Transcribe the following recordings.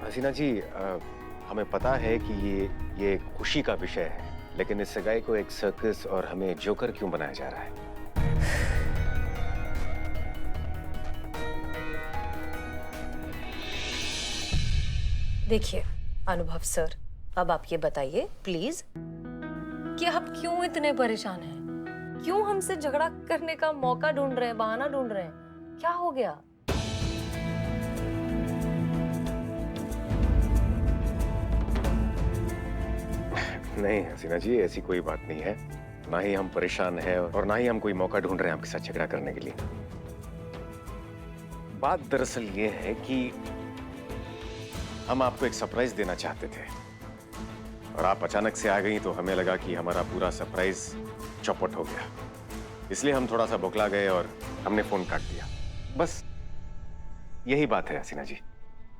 हसीना जी, हमें पता है कि ये खुशी का विषय है, लेकिन इस सगाई को एक सर्कस और हमें जोकर क्यों बनाया जा रहा है? देखिए अनुभव सर, अब आप ये बताइए प्लीज कि आप क्यों इतने परेशान हैं? क्यों हमसे झगड़ा करने का मौका ढूंढ रहे हैं, बहाना ढूंढ रहे हैं? क्या हो गया? नहीं हसीना जी, ऐसी कोई बात नहीं है। ना ही हम परेशान हैं और ना ही हम कोई मौका ढूंढ रहे हैं आपके साथ झगड़ा करने के लिए। बात दरअसल ये है कि हम आपको एक सरप्राइज देना चाहते थे और आप अचानक से आ गई तो हमें लगा कि हमारा पूरा सरप्राइज चौपट हो गया। इसलिए हम थोड़ा सा बौखला गए और हमने फोन काट दिया। बस यही बात है हसीना जी।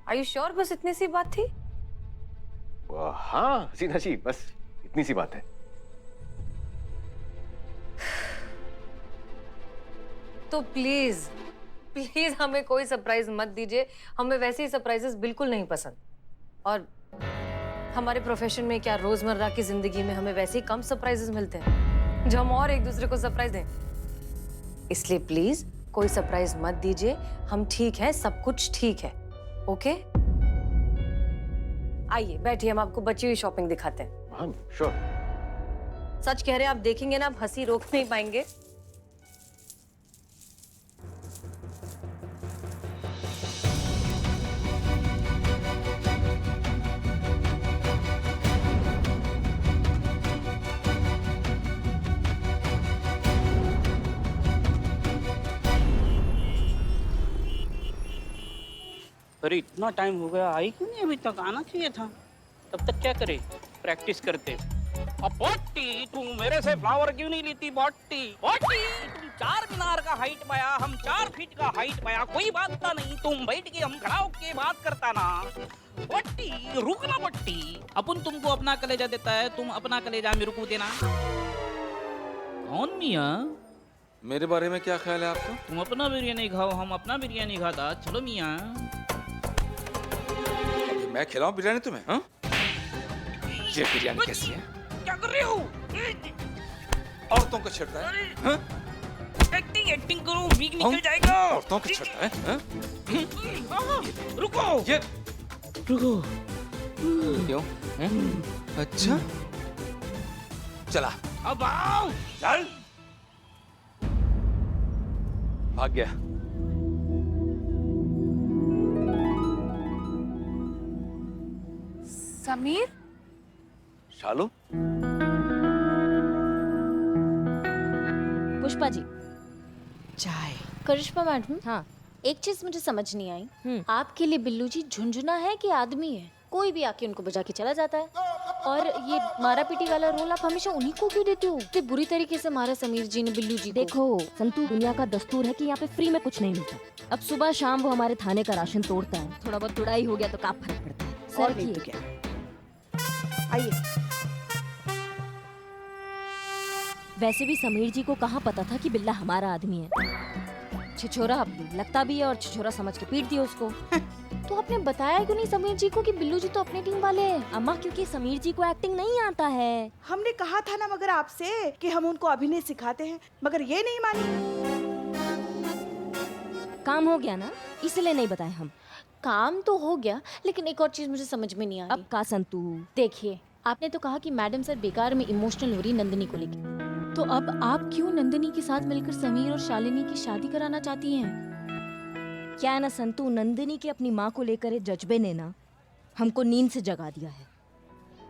आर यू श्योर बस इतनी सी बात थी? हाँ हसीना जी, बस इतनी सी बात है। तो प्लीज प्लीज हमें कोई सरप्राइज मत दीजिए। हमें वैसे ही सरप्राइजेस बिल्कुल नहीं पसंद, और हमारे प्रोफेशन में क्या रोजमर्रा की जिंदगी में हमें वैसे ही कम सरप्राइजेस मिलते हैं जो हम और एक दूसरे को सरप्राइज दें। इसलिए प्लीज कोई सरप्राइज मत दीजिए। हम ठीक है, सब कुछ ठीक है। ओके, आइए बैठिए, हम आपको बची हुई शॉपिंग दिखाते हैं। हाँ श्योर। सच कह रहे हैं, आप देखेंगे ना, आप हंसी रोक नहीं पाएंगे। अरे इतना टाइम हो गया, आई क्यों नहीं? अभी तक आना चाहिए था। तब तक क्या करे? प्रैक्टिस करते। अब बॉटी तू मेरे से फ्लावर क्यों नहीं लेती? बॉटी बॉटी तुम 4 मीनार का हाइट पाया, हम 4 फीट का हाइट पाया, कोई बात था नहीं। तुम बैठ के हम खड़ा होके बात करता ना। बॉटी रुकना बॉटी। अपन तुमको अपना कलेजा देता है, तुम अपना कलेजा मेरे को देना। कौन मियाँ? मेरे बारे में क्या ख्याल है आपका? तुम अपना बिरयानी खाओ, हम अपना बिरयानी खाता। चलो मियाँ। मैं खिलाऊं बिरयानी तुम्हें? हाँ? ये बिरयानी कैसी है? क्या कर रहे हो? औरतों को छेड़ता है? हाँ? एक्टिंग करो, वीक निकल जाएगा। औरतों को छेड़ता है? हाँ? रुको। ये रुको। क्यों? अच्छा, चला। अब आओ। चल। भाग गया। समीर, शालू, पुष्पा जी। चाय। करिश्मा मैडम, हाँ। एक चीज मुझे समझ नहीं आई। आपके लिए बिल्लू जी झुंझुना है कि आदमी है? कोई भी आके उनको बजा के चला जाता है। और ये मारा पीटी वाला रोल आप हमेशा उन्हीं को क्यों देते हो? इतने बुरी तरीके से मारा समीर जी ने बिल्लू जी को। देखो संतू, दुनिया का दस्तूर है कि यहाँ पे फ्री में कुछ नहीं मिलता। अब सुबह शाम वो हमारे थाने का राशन तोड़ता है, थोड़ा बहुत तुड़ाई हो गया तो क्या फर्क पड़ता है? और सर नहीं तो क्या। आइए। वैसे भी समीर जी को कहाँ पता था कि बिल्ला हमारा आदमी है। छिछोरा लगता भी है और छिछोरा समझ के पीट दिया उसको। तो आपने बताया क्यों नहीं समीर जी को कि बिल्लू जी तो अपनी टीम वाले हैं? अम्मा, क्योंकि समीर जी को एक्टिंग नहीं आता है। हमने कहा था ना मगर आपसे कि हम उनको अभिनय सिखाते हैं, मगर ये नहीं मानी। काम हो गया ना, इसलिए नहीं बताए हम। काम तो हो गया, लेकिन एक और चीज मुझे समझ में नहीं आ रही। अब का संतू? देखिए, आपने तो कहा कि मैडम सर बेकार में इमोशनल हो रही नंदिनी को लेकर, तो अब आप क्यों नंदिनी के साथ मिलकर समीर और शालिनी की शादी कराना चाहती हैं? क्या है ना संतू, नंदिनी की अपनी माँ को लेकर एक जज्बे ने ना हमको नींद से जगा दिया है।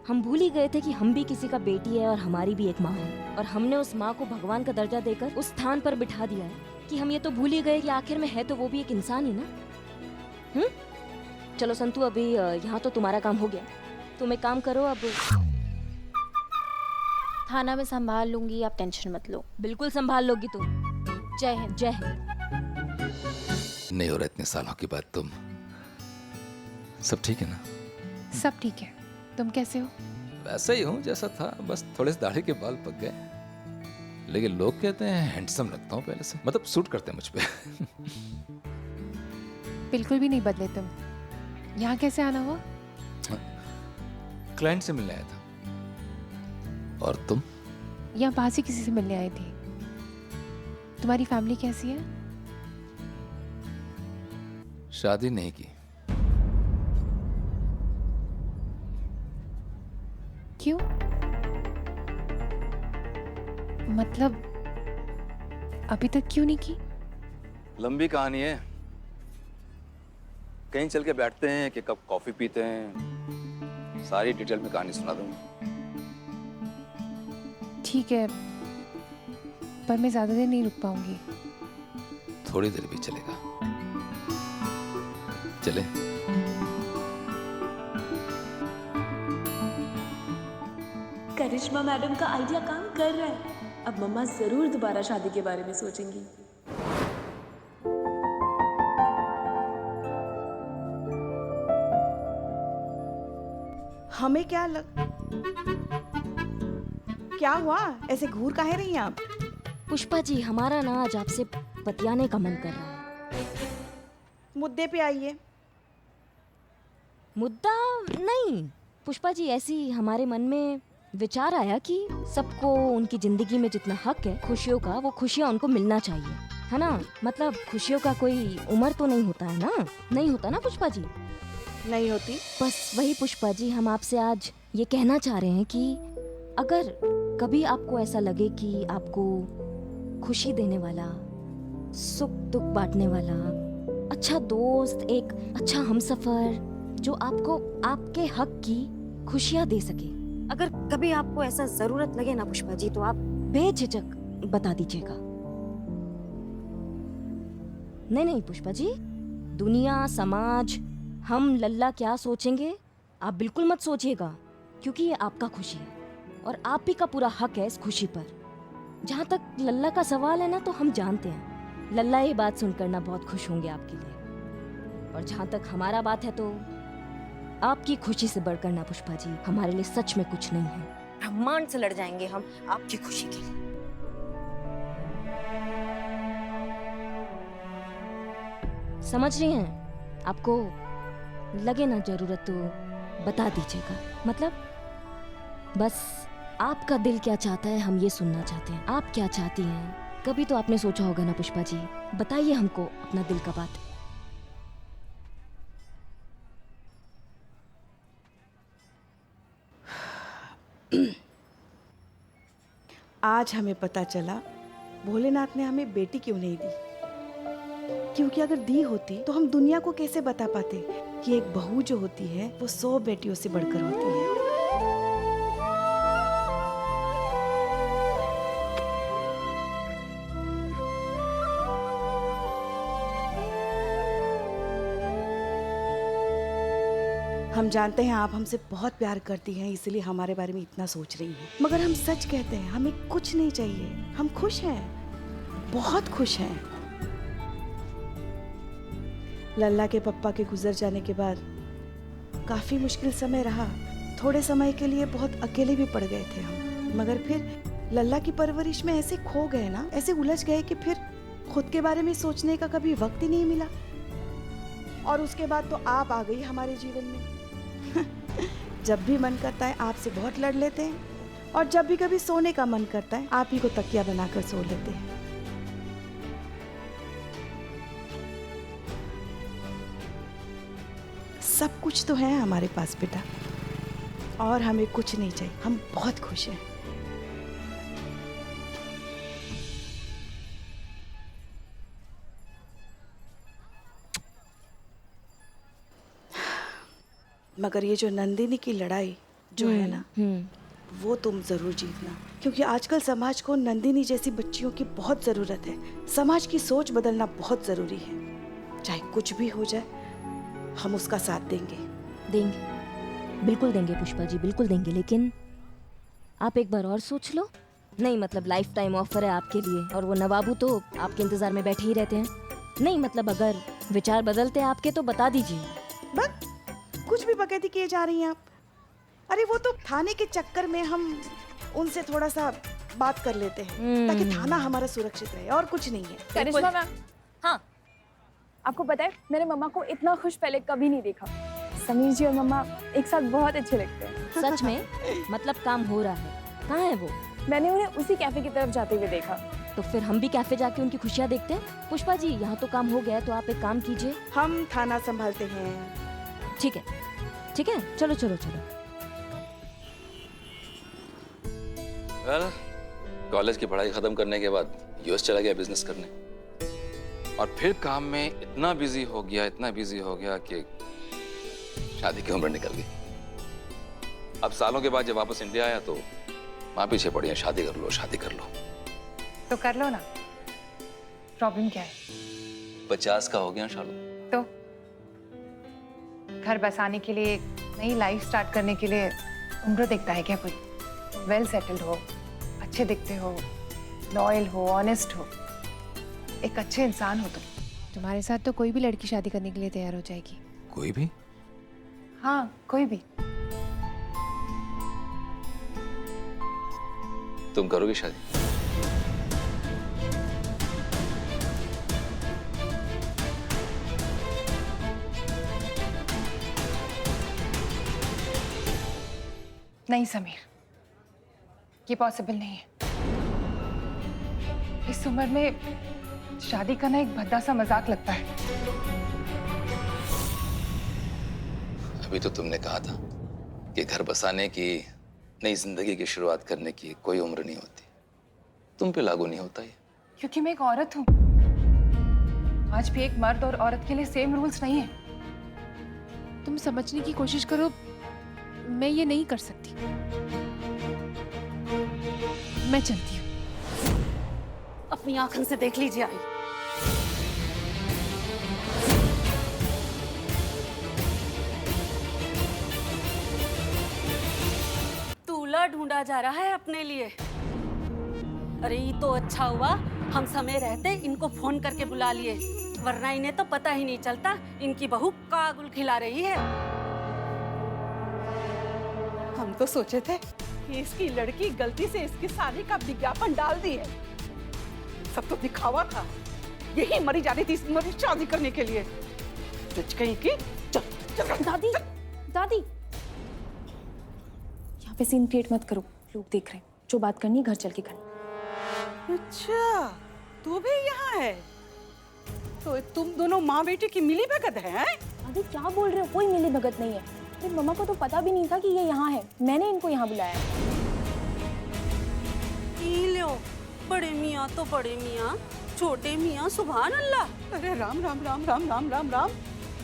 हम भूल ही गए थे कि हम भी किसी का बेटी है और हमारी भी एक माँ है, और हमने उस माँ को भगवान का दर्जा देकर उस स्थान पर बिठा दिया है कि हम ये तो भूल ही गए कि आखिर में है तो वो भी एक इंसान ही ना। चलो संतू, अभी यहाँ तो तुम्हारा काम हो गया, तुम एक काम करो, अब थाना में संभाल लूंगी, आप टेंशन मत लो। बिल्कुल संभाल लोगी तुम। जय हिंद। जय हिंद। नहीं हो रहा इतने सालों के बाद तुम। सब ठीक है ना? सब ठीक है। तुम कैसे हो? वैसा ही हूँ जैसा था, बस थोड़े से दाढ़ी के बाल पक गए, लेकिन लोग कहते हैं हैंडसम लगता हूँ पहले से, मतलब सूट करते हैं मुझ पे। बिल्कुल भी नहीं बदले तुम। यहाँ कैसे आना हुआ? क्लाइंट से मिलने आया था। और तुम? यहाँ पास ही किसी से मिलने आई थी। तुम्हारी फैमिली कैसी है? शादी नहीं की। क्यों? मतलब अभी तक क्यों नहीं की? लंबी कहानी है, कहीं चल के बैठते हैं कि कब कॉफी पीते हैं, सारी डिटेल में कहानी सुना दूंगा। ठीक है, पर मैं ज्यादा देर नहीं रुक पाऊंगी। थोड़ी देर भी चलेगा। चले? करिश्मा मैडम का आइडिया काम कर रहा है। अब मम्मा जरूर दोबारा शादी के बारे में सोचेंगी। हमें क्या हुआ? ऐसे घूर काहे रही हैं आप? पुष्पा जी, हमारा ना आज आपसे बतियाने का मन कर रहा है। मुद्दे पे आइए। मुद्दा नहीं पुष्पा जी, ऐसी हमारे मन में विचार आया कि सबको उनकी जिंदगी में जितना हक है खुशियों का, वो खुशियाँ उनको मिलना चाहिए, है ना? मतलब खुशियों का कोई उम्र तो नहीं होता है ना? नहीं होता ना पुष्पा जी? नहीं होती। बस वही पुष्पा जी, हम आपसे आज ये कहना चाह रहे हैं कि अगर कभी आपको ऐसा लगे कि आपको खुशी देने वाला, सुख दुख बांटने वाला अच्छा दोस्त, एक अच्छा हमसफर जो आपको आपके हक की खुशियाँ दे सके, अगर कभी आपको ऐसा जरूरत लगे ना पुष्पा जी, तो आप बेझिझक बता दीजिएगा। नहीं पुष्पा जी, दुनिया, समाज, हम लल्ला क्या सोचेंगे आप बिल्कुल मत सोचिएगा, क्योंकि ये आपका खुशी है और आप ही का पूरा हक है इस खुशी पर। जहाँ तक लल्ला का सवाल है ना, तो हम जानते हैं लल्ला ये बात सुनकर ना बहुत खुश होंगे आपके लिए, और जहाँ तक हमारा बात है तो आपकी खुशी से बढ़कर ना पुष्पा जी हमारे लिए सच में कुछ नहीं है। ब्रह्मांड से लड़ जाएंगे हम आपकी खुशी के लिए। समझ रही हैं? आपको लगे ना जरूरत तो बता दीजिएगा। मतलब बस आपका दिल क्या चाहता है हम ये सुनना चाहते हैं। आप क्या चाहती हैं कभी तो आपने सोचा होगा ना पुष्पा जी, बताइए हमको अपना दिल का बात। आज हमें पता चला भोलेनाथ ने हमें बेटी क्यों नहीं दी, क्योंकि अगर दी होती तो हम दुनिया को कैसे बता पाते कि एक बहू जो होती है वो 100 बेटियों से बढ़कर होती है। हम जानते हैं आप हमसे बहुत प्यार करती हैं, इसलिए हमारे बारे में इतना सोच रही हैं, मगर हम सच कहते हैं हमें कुछ नहीं चाहिए। हम खुश हैं, बहुत खुश हैं। लल्ला के पप्पा के गुजर जाने के बाद काफी मुश्किल समय रहा। थोड़े समय के लिए बहुत अकेले भी पड़ गए थे हम, मगर फिर लल्ला की परवरिश में ऐसे खो गए ना, ऐसे उलझ गए कि फिर खुद के बारे में सोचने का कभी वक्त ही नहीं मिला। और उसके बाद तो आप आ गई हमारे जीवन में। जब भी मन करता है आपसे बहुत लड़ लेते हैं, और जब भी कभी सोने का मन करता है आप ही को तकिया बनाकर सो लेते हैं। सब कुछ तो है हमारे पास बेटा, और हमें कुछ नहीं चाहिए। हम बहुत खुश हैं। मगर ये जो नंदिनी की लड़ाई जो है ना, वो तुम जरूर जीतना, क्योंकि आजकल समाज को नंदिनी जैसी बच्चियों की बहुत जरूरत है। समाज की सोच बदलना बहुत जरूरी है। चाहे कुछ भी हो जाए हम उसका साथ देंगे। बिल्कुल देंगे पुष्पा जी, बिल्कुल देंगे। लेकिन आप एक बार और सोच लो। नहीं मतलब लाइफ टाइम ऑफर है आपके लिए, और वो नवाबू तो आपके इंतजार में बैठे ही रहते हैं। नहीं मतलब अगर विचार बदलते हैं आपके तो बता दीजिए। बस कुछ भी बकैती किए जा रही हैं आप। अरे वो तो थाने के चक्कर में हम उनसे थोड़ा सा बात कर लेते हैं ताकि थाना हमारा सुरक्षित रहे, और कुछ नहीं है। करिश्मा मैम, हाँ, आपको पता है मैंने मम्मा को इतना खुश पहले कभी नहीं देखा। समीर जी और मम्मा एक साथ बहुत अच्छे लगते हैं। सच में? मतलब काम हो रहा है। कहाँ है वो? मैंने उन्हें उसी कैफे की तरफ जाते हुए देखा। तो फिर हम भी कैफे जाके उनकी खुशियाँ देखते हैं। पुष्पा जी, यहाँ तो काम हो गया, तो आप एक काम कीजिए। हम थाना संभालते हैं। ठीक है, ठीक है, चलो चलो चलो। वेल, कॉलेज की पढ़ाई खत्म करने के बाद यूएस चला गया बिजनेस करने, और फिर काम में इतना बिजी हो गया कि शादी की उम्र निकल गई। अब सालों के बाद जब वापस इंडिया आया तो माँ पीछे पड़ी है, शादी कर लो, शादी कर लो। तो कर लो ना, प्रॉब्लम क्या है? 50 का हो गया शालू। तो घर बसाने के लिए, नई लाइफ स्टार्ट करने के लिए उम्र देखता है क्या कोई? वेल सेटल्ड हो, अच्छे दिखते हो, लॉयल हो, ऑनेस्ट हो, एक अच्छे इंसान हो तुम। तुम्हारे साथ तो कोई भी लड़की शादी करने के लिए तैयार हो जाएगी। कोई भी? हाँ, कोई भी। तुम करोगे शादी? नहीं समीर, ये पॉसिबल नहीं है। इस उम्र में शादी करना एक भद्दा सा मजाक लगता है। अभी तो तुमने कहा था कि घर बसाने की, नई जिंदगी की शुरुआत करने की कोई उम्र नहीं होती। तुम पे लागू नहीं होता ये। क्योंकि मैं एक औरत हूँ। आज भी एक मर्द और औरत के लिए सेम रूल्स नहीं है। तुम समझने की कोशिश करो, मैं ये नहीं कर सकती। मैं चलती हूँ। अपनी आंखों से देख लीजिए आई। दूल्हा ढूंढा जा रहा है अपने लिए। अरे ये तो अच्छा हुआ हम समय रहते इनको फोन करके बुला लिए, वरना इन्हें तो पता ही नहीं चलता इनकी बहू कागुल खिला रही है। हम तो सोचे थे कि इसकी लड़की गलती से इसकी शादी का विज्ञापन डाल दी है। सब तो दिखावा था। यही मरी जानी थी इस मरी शादी करने के लिए। सच कहीं की। चल, चल, दादी, दादी, यहाँ पे सीन क्रिएट मत करो, लोग देख रहे हैं। जो बात करनी घर चल के करनी। अच्छा, तू भी यहाँ है? तो तुम दोनों माँ बेटी की मिली भगत है? दादी क्या बोल रहे हो? कोई मिली भगत नहीं है। अरे मम्मा को तो पता भी नहीं था कि ये यहाँ है। मैंने इनको यहाँ बुलाया है। लो, बड़े मियाँ तो बड़े मियाँ, छोटे मियाँ सुभान अल्लाह। अरे राम राम राम राम राम राम राम।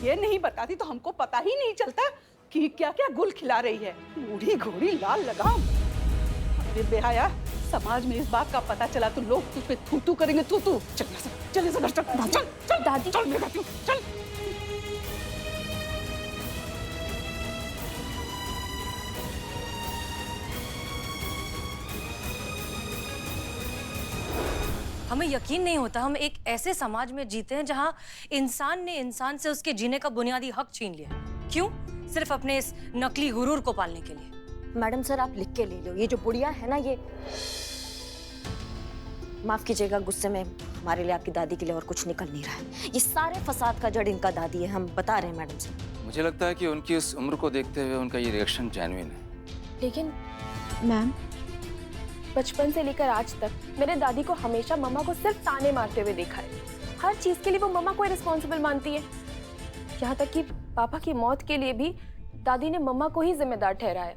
ये नहीं बताती तो हमको पता ही नहीं चलता कि क्या क्या गुल खिला रही है। बूढ़ी घोड़ी लाल लगाम। अरे बेहाया, समाज में इस बात का पता चला तो लोग तुझ पे थू थू करेंगे। तू तू चल चल चल चल चल दादी, चल मैं कहती हूँ चल। हमें यकीन नहीं होता हम एक ऐसे समाज में जीते हैं जहां इंसान ने इंसान से उसके जीने का बुनियादी हक छीन लिया। क्यों? सिर्फ अपने इस नकली गुरूर को पालने के लिए। मैडम सर, आप लिख के ले लो। ये जो बुढ़िया है ना, ये माफ कीजिएगा, गुस्से में हमारे लिए आपकी दादी के लिए और कुछ निकल नहीं रहा है। ये सारे फसाद का जड़ इनका दादी है, हम बता रहे हैं मैडम सर। मुझे लगता है कि उनकी इस उम्र को देखते हुए उनका ये रिएक्शन जेन्युइन है। लेकिन मैम, बचपन से लेकर आज तक मेरे दादी को हमेशा मम्मा को सिर्फ ताने मारते हुए देखा है। हर चीज के लिए वो मम्मा को रिस्पॉन्सिबल मानती है। यहाँ तक कि पापा की मौत के लिए भी दादी ने मम्मा को ही जिम्मेदार ठहराया।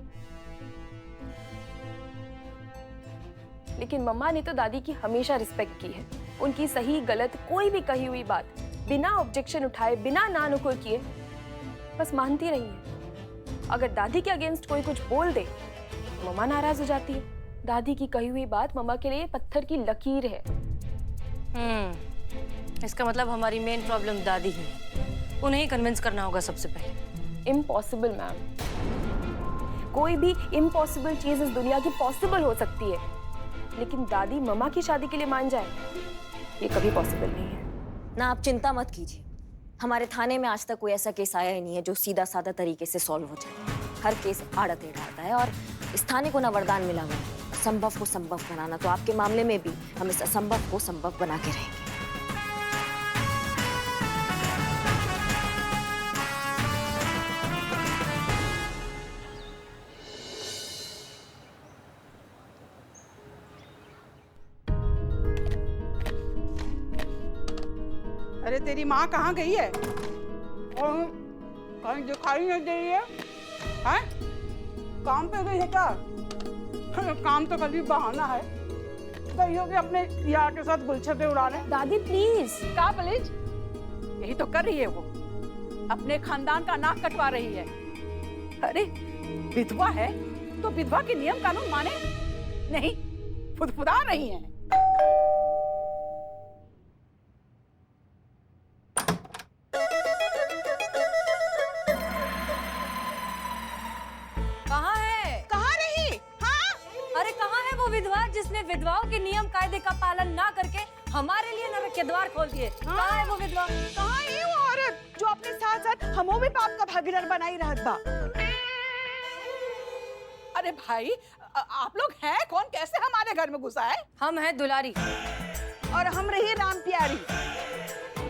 लेकिन मम्मा ने तो दादी की हमेशा रिस्पेक्ट की है। उनकी सही गलत कोई भी कही हुई बात बिना ऑब्जेक्शन उठाए, बिना ना नुकुर किए बस मानती रही है। अगर दादी के अगेंस्ट कोई कुछ बोल दे तो मम्मा नाराज हो जाती है। दादी की कही हुई बात मम्मा के लिए पत्थर की लकीर है। इसका मतलब हमारी मेन प्रॉब्लम दादी ही है। उन्हें ही कन्विंस करना होगा सबसे पहले। Impossible ma'am. कोई भी इम्पॉसिबल चीज इस दुनिया की पॉसिबल हो सकती है, लेकिन दादी मम्मा की शादी के लिए मान जाए, ये कभी पॉसिबल नहीं है। ना आप चिंता मत कीजिए, हमारे थाने में आज तक कोई ऐसा केस आया ही नहीं है जो सीधा साधा तरीके से सॉल्व हो जाए। हर केस आड़ा टेढ़ा आता है और इस थाने को ना वरदान मिला हुआ है असंभव को संभव बनाना। तो आपके मामले में भी हम इस असंभव को संभव बना के रहेंगे। अरे तेरी माँ कहाँ गई है? कहीं दिखाई नहीं दे रही है। हैं? काम पे गई है क्या? काम तो कभी बहाना है। गई होगी अपने यार के साथ गुलछटे उड़ाने। दादी प्लीज। क्या प्लीज? यही तो कर रही है वो, अपने खानदान का नाक कटवा रही है। अरे विधवा है तो विधवा के नियम कानून माने नहीं, फुदफुदा रही है। कहाँ है? कहाँ रही? हाँ? अरे कहाँ है वो विधवा जिसने विधवाओं के नियम कायदे का पालन ना करके हमारे लिए नरक के द्वार खोल दिए? कहाँ है वो विधवा? कहाँ है वो औरत जो अपने साथ साथ हमो भी पाप का भागीदार बनाई रहत बा? अरे भाई आप लोग हैं कौन? कैसे हमारे घर में घुसा है? हम हैं दुलारी और हम रही राम प्यारी,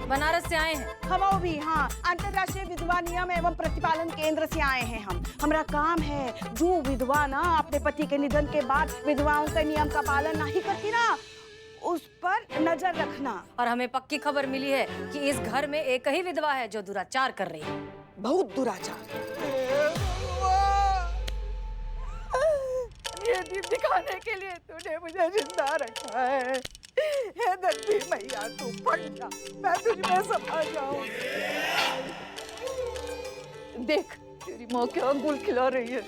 बनारस से आए हैं। हम भी हाँ अंतरराष्ट्रीय विधवा नियम एवं प्रतिपालन केंद्र से आए हैं हम। हमारा काम है जो विधवा ना अपने पति के निधन के बाद विधवाओं के नियम का पालन नहीं करती ना, उस पर नजर रखना। और हमें पक्की खबर मिली है कि इस घर में एक ही विधवा है जो दुराचार कर रही है। बहुत दुराचार। ये दिन दिखाने के लिए तूने मुझे जिंदा रखा है। हे दंडी मैया तू फट जा, मैं तुझ में समा जाऊं। देख तेरी माँ क्या गुल खिला रही है,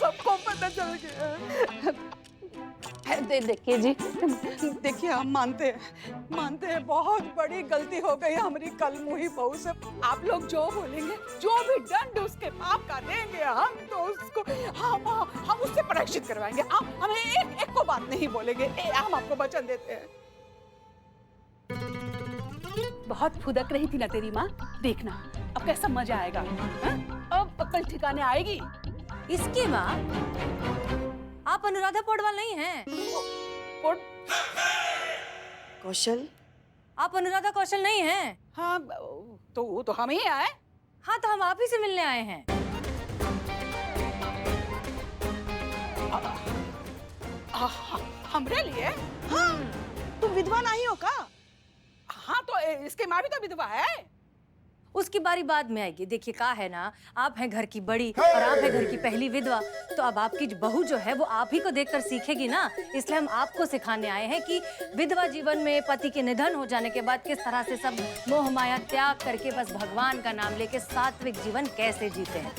सबको पता चल गया। देखिए जी, देखिए हम मानते हैं बहुत बड़ी गलती हो गई हमारी कल मुही बहू से। आप लोग जो बोलेंगे, जो भी दंड उसके पाप का देंगे हम तो उसको हम उससे प्रायश्चित करवाएंगे। आप हमें एक को बात नहीं बोलेंगे, हम आपको वचन देते हैं। बहुत फुदक रही थी ना तेरी माँ, देखना अब कैसा मजा आएगा। अब अकल ठिकाने आएगी। इसकी माँ आप अनुराधा पौडवाल नहीं हैं? कौशल, आप अनुराधा कौशल नहीं हैं? हाँ तो हम ही आए। हाँ तो हम आप ही से मिलने आए हैं। हमरे लिए? हाँ, तुम विधवा नहीं हो का? हाँ तो इसकी माँ भी तो विधवा है। उसकी बारी बाद में आएगी। देखिए का है ना, आप हैं घर की बड़ी और आप हैं घर की पहली विधवा, तो अब आपकी बहू जो है वो आप ही को देखकर सीखेगी ना। इसलिए हम आपको सिखाने आए हैं कि विधवा जीवन में पति के निधन हो जाने के बाद किस तरह से सब मोह माया त्याग करके बस भगवान का नाम लेके सात्विक जीवन कैसे जीते हैं।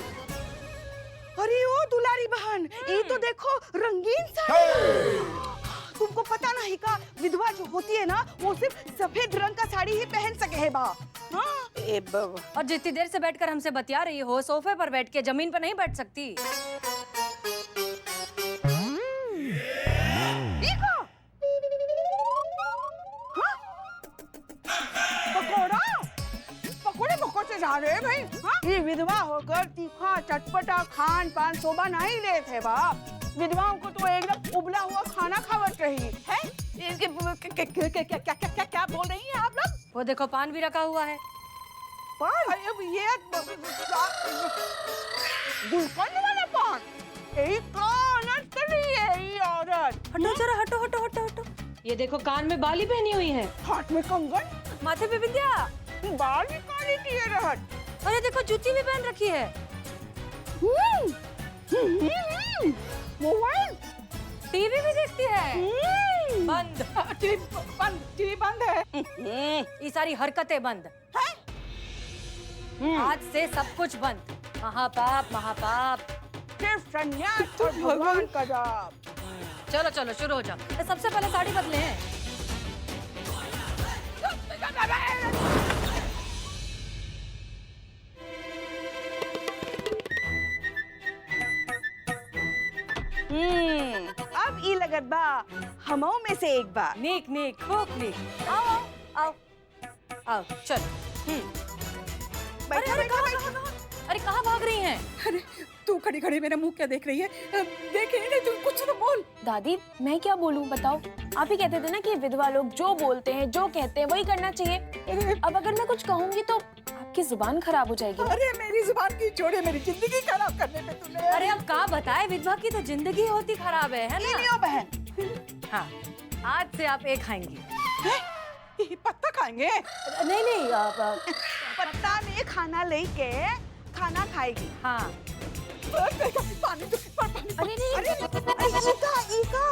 अरे ओ दुलारी बहन, ये तो देखो रंगीन साड़ी। तुमको पता नहीं का, विधवा जो होती है ना वो सिर्फ सफेद रंग का साड़ी ही पहन सके है बा। हाँ? और जितनी देर से बैठकर हमसे बतिया रही हो, सोफे पर बैठ के, जमीन पर नहीं बैठ सकती। पकोड़े जा रहे भाई। हाँ? ये विधवा होकर तीखा चटपटा खान पान शोभा नहीं लेते बाप। विधवाओं को तो एकदम उबला हुआ खाना खावत रही है। क्या बोल रही हैं आप लोग? वो देखो पान भी रखा हुआ है। पान? अब ये गुलकंद वाला पान? यही कौन कर रही है ये औरत? हटो जरा, हटो हटो हटो हटो। ये देखो कान में बाली पहनी हुई है, हाथ में कंगन, माथे पे बिंदिया, बाल भी काली किए रहत। अरे देखो जूती भी पहन रखी है। मोबाइल, टीवी भी देखती है। बंद। टीवी बंद है। ये सारी हरकतें बंद। आज से सब कुछ बंद। महापाप महापाप। सिर्फ संन्यास और भगवान का जाप। चलो चलो शुरू हो जाओ। सबसे पहले साड़ी बदले हैं। अब ई लगत बा हमों में से एक बा। नीक नीक खूब नीक। आओ आओ आओ आओ चलो। अरे अरे कहाँ भाग रही हैं? अरे तू खड़ी खड़ी मेरा मुंह क्या देख रही है? देखे नहीं तू, कुछ तो बोल। दादी मैं क्या बोलूं बताओ? आप ही कहते थे ना कि विधवा लोग जो बोलते हैं जो कहते हैं वही करना चाहिए। अब अगर मैं कुछ कहूंगी तो आपकी जुबान खराब हो जाएगी। अरे मेरी जुबान की छोड़े, मेरी जिंदगी खराब करने पे तूने। अरे अब कहाँ बताए, विधवा की तो जिंदगी होती खराब है ना? बहन। हाँ आज से आप एक खाएंगी। ये पत्ता खाएंगे? नहीं नहीं पत्ता में खाना लेके खाना खाएगी। हाँ पानी दो, पानी। अरे नहीं, इका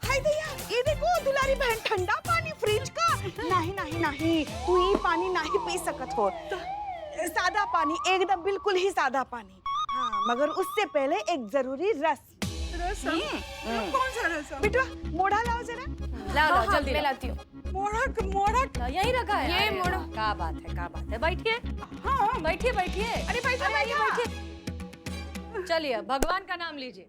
हाय दया, ये देखो दुलारी बहन, ठंडा पानी फ्रिज का। नहीं नहीं नहीं, तू ये पानी नहीं पी सकत हो। सादा पानी, एकदम बिल्कुल ही सादा पानी। हाँ, मगर उससे पहले एक जरूरी रस। कौन सा रस? बेटा मोड़ा लाओ जरा। लाओ जल्दी मैं लाओ। लाती हूँ। मोड़ा यहीं रखा है। ये अरे मोड़ो। वाह, क्या बात है, क्या बात है। बैठिए, हाँ बैठिए, बैठिए। अरे बैठो, बैठो। बैठिए। चलिए, भगवान का नाम लीजिए।